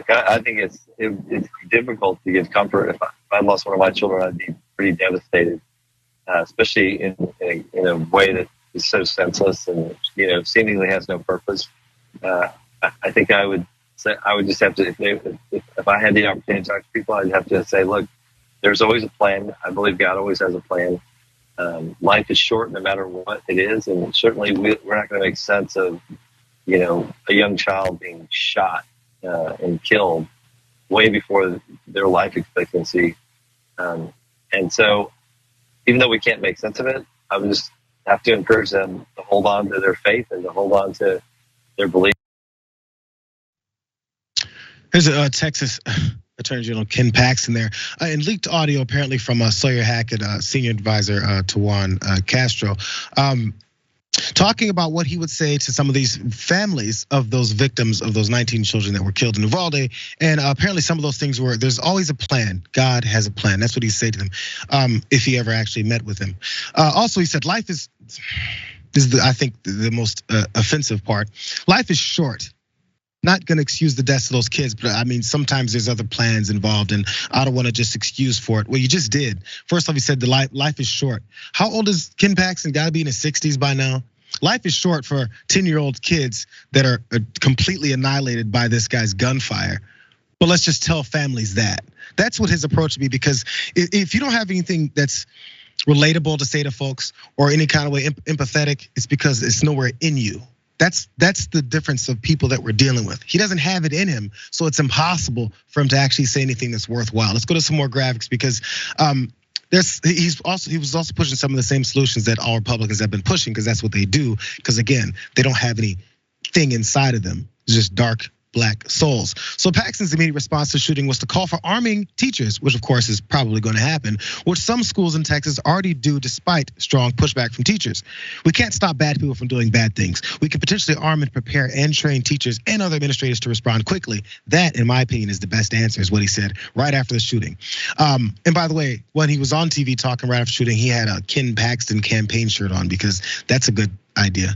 look, I think it's difficult to give comfort. If I lost one of my children, I'd be pretty devastated, especially in a way that is so senseless and seemingly has no purpose. I think I would just have to, if I had the opportunity to talk to people, I'd have to say, look, there's always a plan. I believe God always has a plan. Life is short no matter what it is, and certainly we're not going to make sense of a young child being shot and killed way before their life expectancy. And so even though we can't make sense of it, I would just have to encourage them to hold on to their faith and to hold on to their belief. There's a Texas Attorney General Ken Paxton there. In leaked audio apparently from Sawyer Hackett, senior advisor to Juan Castro, talking about what he would say to some of these families of those victims of those 19 children that were killed in Uvalde. And apparently some of those things were, there's always a plan. God has a plan. That's what he said to them if he ever actually met with them. Also, he said, life is I think the most offensive part. Life is short. Not gonna excuse the deaths of those kids, but I mean, sometimes there's other plans involved, and I don't wanna just excuse for it. Well, you just did. First off, you said the life is short. How old is Ken Paxton? Gotta be in his 60s by now. Life is short for 10-year-old kids that are completely annihilated by this guy's gunfire. But let's just tell families that. That's what his approach would be, because if you don't have anything that's relatable to say to folks or any kind of way empathetic, it's because it's nowhere in you. That's the difference of people that we're dealing with. He doesn't have it in him, so it's impossible for him to actually say anything that's worthwhile. Let's go to some more graphics, because he was also pushing some of the same solutions that all Republicans have been pushing, because that's what they do. Because again, they don't have anything inside of them. It's just dark black souls. So Paxton's immediate response to the shooting was to call for arming teachers, which of course is probably going to happen, which some schools in Texas already do despite strong pushback from teachers. We can't stop bad people from doing bad things. We can potentially arm and prepare and train teachers and other administrators to respond quickly. That, in my opinion, is the best answer, is what he said right after the shooting. And by the way, when he was on TV talking right after shooting, he had a Ken Paxton campaign shirt on, because that's a good idea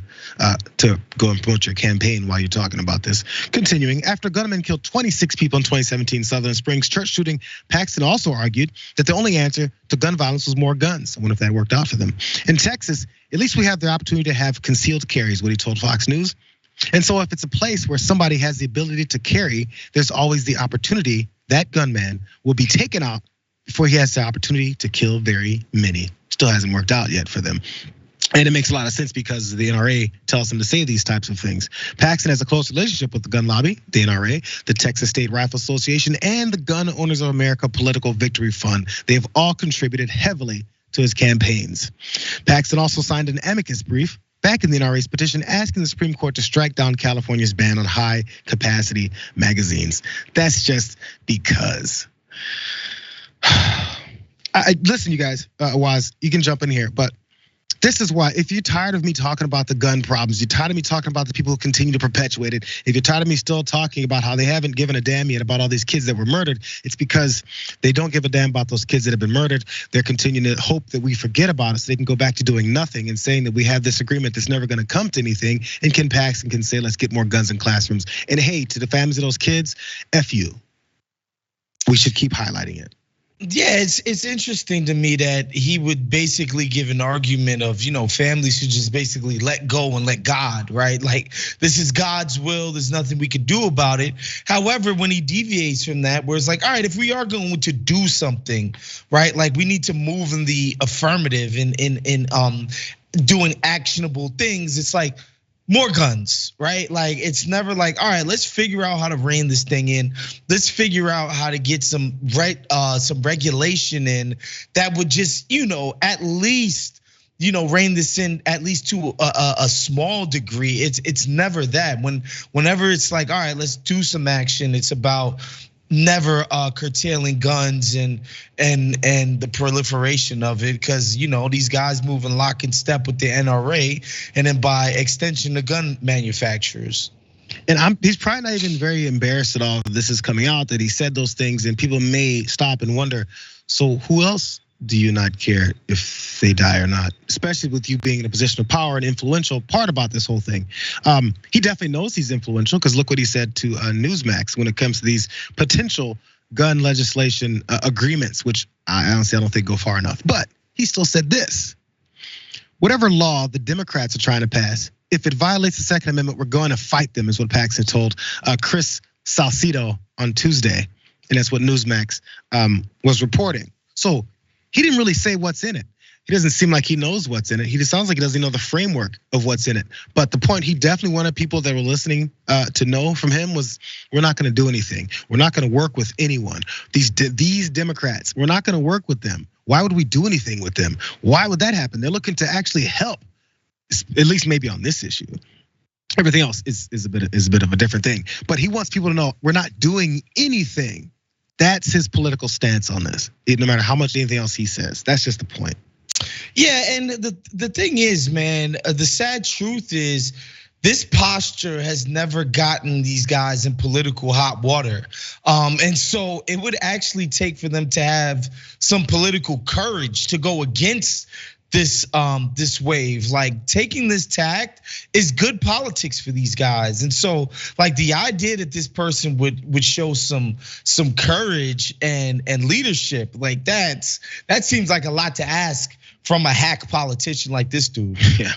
to go and promote your campaign while you're talking about this. Continuing, after gunmen killed 26 people in 2017 Sutherland Springs church shooting, Paxton also argued that the only answer to gun violence was more guns. I wonder if that worked out for them. In Texas, at least we have the opportunity to have concealed carry, is what he told Fox News. And so if it's a place where somebody has the ability to carry, there's always the opportunity that gunman will be taken out before he has the opportunity to kill very many. Still hasn't worked out yet for them. And it makes a lot of sense because the NRA tells him to say these types of things. Paxton has a close relationship with the gun lobby, the NRA, the Texas State Rifle Association, and the Gun Owners of America Political Victory Fund. They have all contributed heavily to his campaigns. Paxton also signed an amicus brief back in the NRA's petition asking the Supreme Court to strike down California's ban on high capacity magazines. That's just because. Listen, you guys, Waz, you can jump in here, but this is why, if you're tired of me talking about the gun problems, you're tired of me talking about the people who continue to perpetuate it, if you're tired of me still talking about how they haven't given a damn yet about all these kids that were murdered, it's because they don't give a damn about those kids that have been murdered. They're continuing to hope that we forget about it so they can go back to doing nothing and saying that we have this agreement that's never gonna come to anything. And Ken Paxton can say, let's get more guns in classrooms. And hey, to the families of those kids, F you. We should keep highlighting it. Yeah, it's interesting to me that he would basically give an argument of, families should just basically let go and let God, right? Like, this is God's will, there's nothing we could do about it. However, when he deviates from that, where it's like, all right, if we are going to do something, right? Like, we need to move in the affirmative in doing actionable things. It's like, more guns, right? Like, it's never like, all right, let's figure out how to rein this thing in. Let's figure out how to get some regulation in that would just, at least, rein this in at least to a small degree. It's never that. Whenever it's like, all right, let's do some action. It's about never curtailing guns and the proliferation of it, because these guys move in lock and step with the NRA and then by extension the gun manufacturers. And he's probably not even very embarrassed at all that this is coming out, that he said those things, and people may stop and wonder, so who else do you not care if they die or not? Especially with you being in a position of power and influential part about this whole thing. He definitely knows he's influential because look what he said to Newsmax when it comes to these potential gun legislation agreements, which I honestly don't think go far enough. But he still said this: whatever law the Democrats are trying to pass, if it violates the Second Amendment, we're going to fight them, is what Paxton told Chris Salcido on Tuesday. And that's what Newsmax was reporting. So he didn't really say what's in it. He doesn't seem like he knows what's in it. He just sounds like he doesn't know the framework of what's in it. But the point he definitely wanted people that were listening to know from him was, we're not gonna do anything. We're not gonna work with anyone. These Democrats, we're not gonna work with them. Why would we do anything with them? Why would that happen? They're looking to actually help, at least maybe on this issue. Everything else is a bit of a different thing. But he wants people to know we're not doing anything. That's his political stance on this. No matter how much anything else he says, that's just the point. Yeah, and the thing is, man, the sad truth is this posture has never gotten these guys in political hot water. And so it would actually take for them to have some political courage to go against this wave. Like, taking this tact is good politics for these guys. And so, like, the idea that this person would show some courage and leadership, like that seems like a lot to ask from a hack politician like this dude. Yeah.